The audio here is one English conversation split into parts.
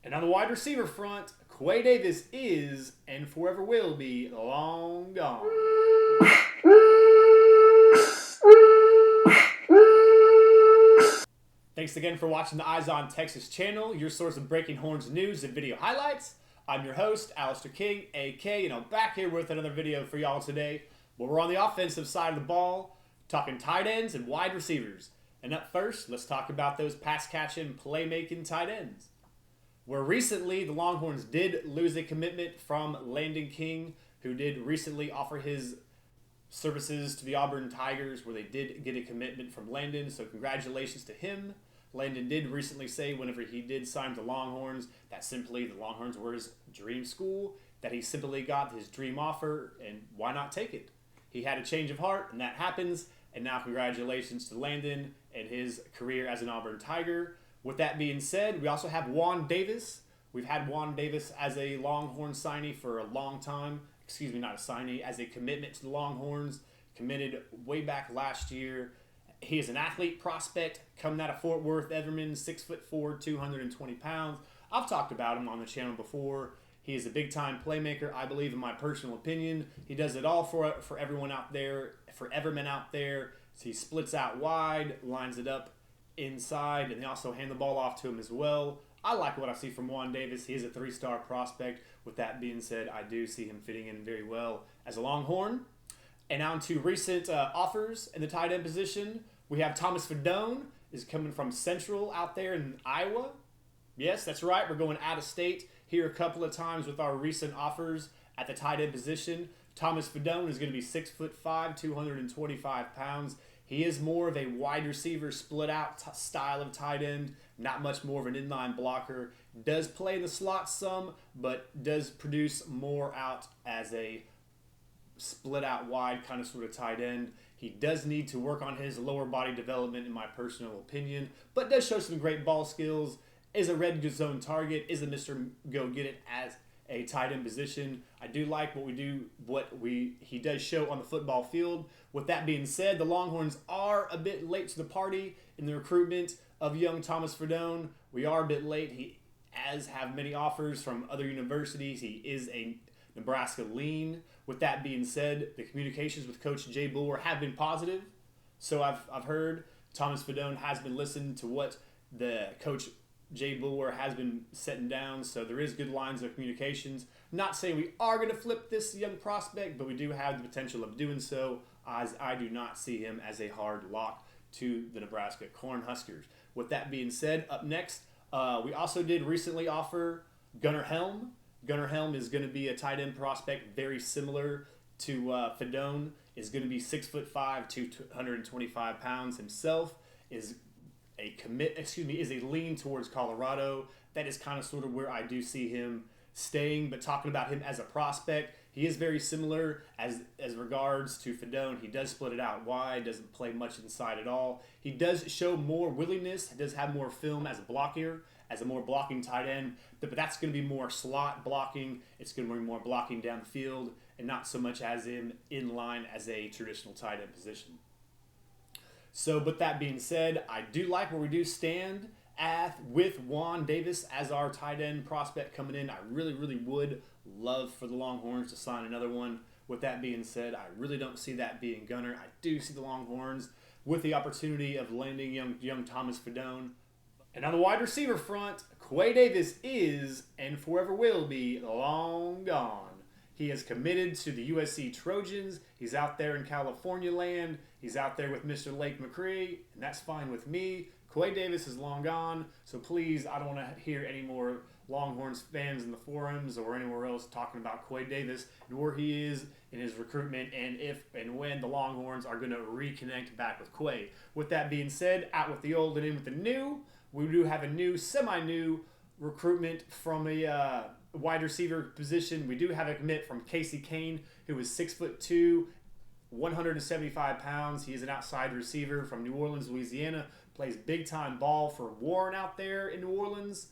And on the wide receiver front, Juan Davis is and forever will be long gone. Thanks again for watching the Eyes on Texas channel, your source of breaking horns news and video highlights. I'm your host, Landon King, AK, and I'm back here with another video for y'all today. Where we're on the offensive side of the ball, talking tight ends and wide receivers. And up first, let's talk about those pass-catching, playmaking tight ends. Where recently, the Longhorns did lose a commitment from Landon King, who did recently offer his services to the Auburn Tigers, where they did get a commitment from Landon, so congratulations to him. Landon did recently say whenever he did sign the Longhorns, that simply the Longhorns were his dream school, that he simply got his dream offer, and why not take it? He had a change of heart, and that happens, and now congratulations to Landon and his career as an Auburn Tiger. With that being said, we also have Juan Davis. We've had Juan Davis as a Longhorn signee for a long time. Excuse me, not a signee, as a commitment to the Longhorns. Committed way back last year. He is an athlete prospect coming out of Fort Worth, Everman, 6'4", 220 pounds. I've talked about him on the channel before. He is a big-time playmaker, I believe, in my personal opinion. He does it all for everyone out there, for Everman out there. So he splits out wide, lines it up inside, and they also hand the ball off to him as well. I like what I see from Juan Davis. He is a three-star prospect. With that being said, I do see him fitting in very well as a Longhorn. And on to recent offers in the tight end position. We have Thomas Fedone is coming from Central out there in Iowa. Yes, that's right. We're going out of state here a couple of times with our recent offers at the tight end position. Thomas Fedone is going to be 6'5", 225 pounds. He is more of a wide receiver, split out style of tight end, not much more of an inline blocker. Does play in the slot some, but does produce more out as a split out wide kind of sort of tight end. He does need to work on his lower body development in my personal opinion, but does show some great ball skills. Is a red zone target, is a Mr. Go Get It as a tight end position. I do like he does show on the football field. With that being said, the Longhorns are a bit late to the party in the recruitment of young Thomas Fedone. We are a bit late. He has have many offers from other universities. He is a Nebraska lean. With that being said, the communications with Coach Jay Bulwer have been positive. So I've heard Thomas Fedone has been listening to what the Coach Jay Bulwer has been setting down, so there is good lines of communications. Not saying we are going to flip this young prospect, but we do have the potential of doing so, as I do not see him as a hard lock to the Nebraska Cornhuskers. With that being said, up next, we also did recently offer Gunnar Helm. Gunnar Helm is going to be a tight end prospect very similar to Fedone. Is going to be 6'5", 225 pounds himself. Is a lean towards Colorado. That is kind of sort of where I do see him staying. But talking about him as a prospect, he is very similar as regards to Fedone. He does split it out wide, doesn't play much inside at all. He does show more willingness, does have more film as a blocker, as a more blocking tight end. But that's going to be more slot blocking. It's going to be more blocking downfield and not so much as in line as a traditional tight end position. So, with that being said, I do like where we do stand with Juan Davis as our tight end prospect coming in. I really, really would love for the Longhorns to sign another one. With that being said, I really don't see that being Gunnar. I do see the Longhorns with the opportunity of landing young Thomas Fedone. And on the wide receiver front, Juan Davis is and forever will be long gone. He is committed to the USC Trojans. He's out there in California land. He's out there with Mr. Lake McCree, and that's fine with me. Juan Davis is long gone, so please, I don't want to hear any more Longhorns fans in the forums or anywhere else talking about Juan Davis and where he is in his recruitment and if and when the Longhorns are going to reconnect back with Quay. With that being said, out with the old and in with the new. We do have a new, semi-new recruitment from a wide receiver position. We do have a commit from Casey Kane, who is 6'2", 175 pounds. He is an outside receiver from New Orleans, Louisiana. Plays big-time ball for Warren out there in New Orleans.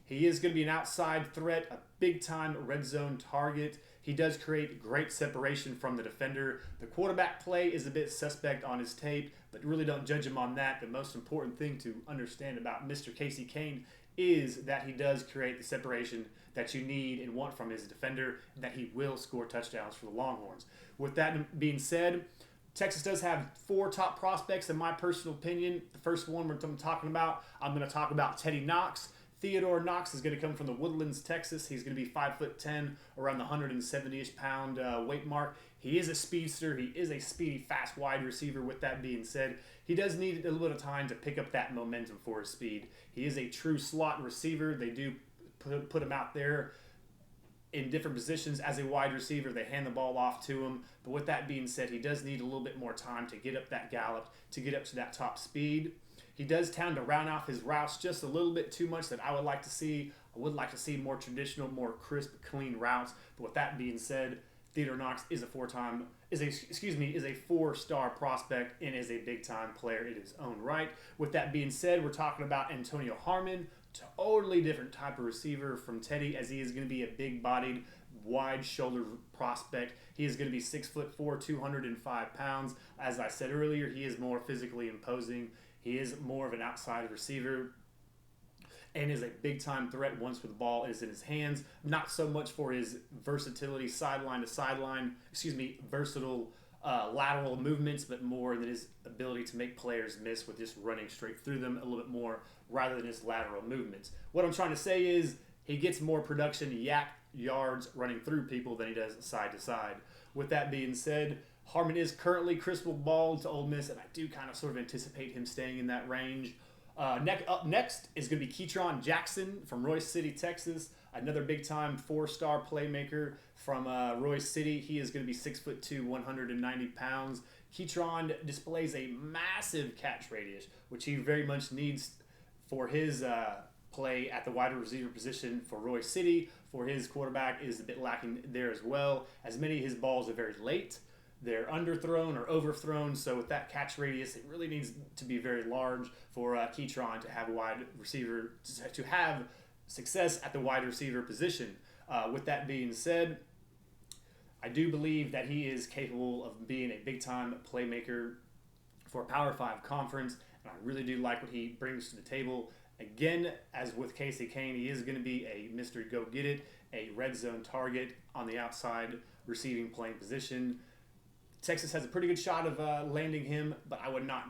He is going to be an outside threat, a big-time red zone target. He does create great separation from the defender. The quarterback play is a bit suspect on his tape, but really don't judge him on that. The most important thing to understand about Mr. Casey Kane is that he does create the separation that you need and want from his defender, and that he will score touchdowns for the Longhorns. With that being said, Texas does have 4 top prospects in my personal opinion. The first one I'm talking about, I'm going to talk about Teddy Knox. Theodore Knox is going to come from the Woodlands, Texas. He's going to be 5'10", around the 170-ish pound weight mark. He is a speedster. He is a speedy, fast wide receiver. With that being said, he does need a little bit of time to pick up that momentum for his speed. He is a true slot receiver. They do put him out there in different positions as a wide receiver. They hand the ball off to him. But with that being said, he does need a little bit more time to get up that gallop, to get up to that top speed. He does tend to round off his routes just a little bit too much that I would like to see. I would like to see more traditional, more crisp, clean routes. But with that being said, Theodore Knox is a 4-star prospect and is a big-time player in his own right. With that being said, we're talking about Antonio Harmon, totally different type of receiver from Teddy, as he is going to be a big-bodied, wide-shouldered prospect. He is going to be 6'4", 205 pounds. As I said earlier, he is more physically imposing. He is more of an outside receiver and is a big-time threat once the ball is in his hands. Not so much for his versatility, sideline to sideline, versatile lateral movements, but more than his ability to make players miss with just running straight through them a little bit more rather than his lateral movements. What I'm trying to say is he gets more production, yards running through people than he does side to side. With that being said, Harmon is currently crystal ball to Ole Miss, and I do kind of sort of anticipate him staying in that range. Up next is going to be Keytron Jackson from Royce City, Texas. Another big-time 4-star playmaker from Royce City. He is going to be 6'2", 190 pounds. Keytron displays a massive catch radius, which he very much needs for his play at the wide receiver position for Royce City. For his quarterback is a bit lacking there as well, as many of his balls are very late. They're underthrown or overthrown, so with that catch radius, it really needs to be very large for Keytron to have a wide receiver, to have success at the wide receiver position. With that being said, I do believe that he is capable of being a big-time playmaker for a Power 5 conference, and I really do like what he brings to the table. Again, as with Casey Kane, he is going to be a Mr. Go-Get-It, a red zone target on the outside receiving playing position. Texas has a pretty good shot of landing him, but I would not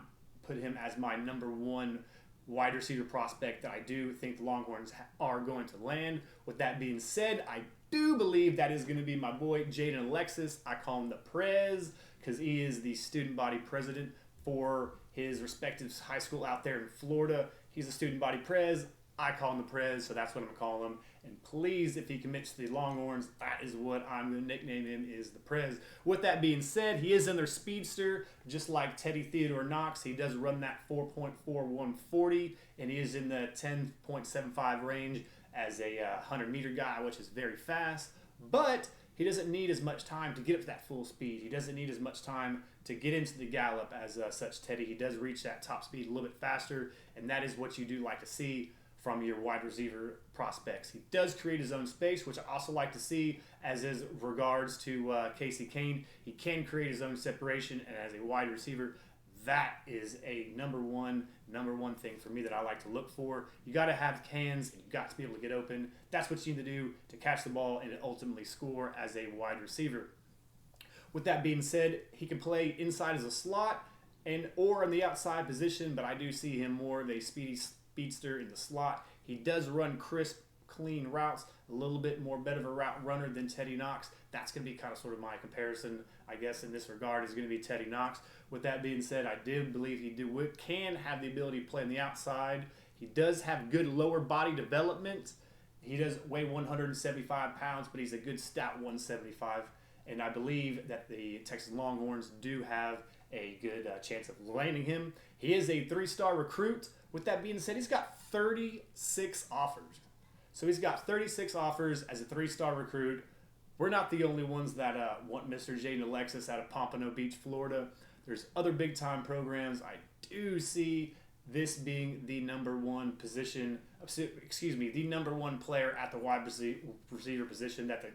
put him as my number one wide receiver prospect that I do think the Longhorns are going to land. With that being said, I do believe that is going to be my boy Jaden Alexis. I call him the Prez because he is the student body president for his respective high school out there in Florida. He's a student body Prez. I call him the Prez, so that's what I'm going to call him. And please, if he commits to the Longhorns, that is what I'm going to nickname him, is the Prez. With that being said, he is in their speedster, just like Teddy Theodore Knox. He does run that 4.4140, and he is in the 10.75 range as a 100-meter guy, which is very fast. But he doesn't need as much time to get up to that full speed. He doesn't need as much time to get into the gallop as such Teddy. He does reach that top speed a little bit faster, and that is what you do like to see from your wide receiver prospects. He does create his own space, which I also like to see as is regards to Casey Kane. He can create his own separation, and as a wide receiver, that is a number one thing for me that I like to look for. You got to have hands, and you got to be able to get open. That's what you need to do to catch the ball and ultimately score as a wide receiver. With that being said, he can play inside as a slot and or in the outside position, but I do see him more of a speedster in the slot. He does run crisp, clean routes, a little bit more better of a route runner than Teddy Knox. That's going to be kind of sort of my comparison, I guess, in this regard, is going to be Teddy Knox. With that being said, I do believe he can have the ability to play on the outside. He does have good lower body development. He does weigh 175 pounds, but he's a good stout 175. And I believe that the Texas Longhorns do have a good chance of landing him. He is a 3-star recruit. With that being said, he's got 36 offers. So he's got 36 offers as a 3-star recruit. We're not the only ones that want Mr. Jaden Alexis out of Pompano Beach, Florida. There's other big-time programs. I do see this being the number one position, the number one player at the wide receiver position that the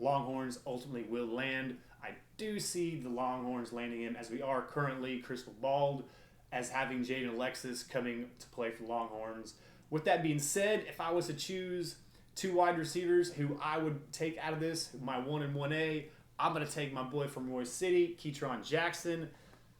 Longhorns ultimately will land. I do see the Longhorns landing him, as we are currently crystal balled as having Jaden Alexis coming to play for Longhorns. With that being said, if I was to choose two wide receivers who I would take out of this, my 1 and 1A, I'm going to take my boy from Royce City, Ketron Jackson,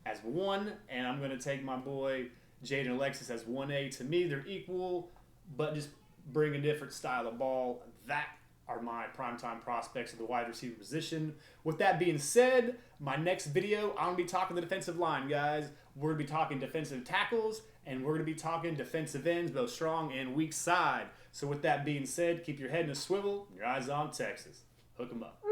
as 1, and I'm going to take my boy Jaden Alexis as 1A. To me, they're equal, but just bring a different style of ball. That are my primetime prospects of the wide receiver position. With that being said, my next video, I'm going to be talking the defensive line, guys. We're going to be talking defensive tackles, and we're going to be talking defensive ends, both strong and weak side. So with that being said, keep your head in a swivel, your eyes on Texas. Hook 'em up.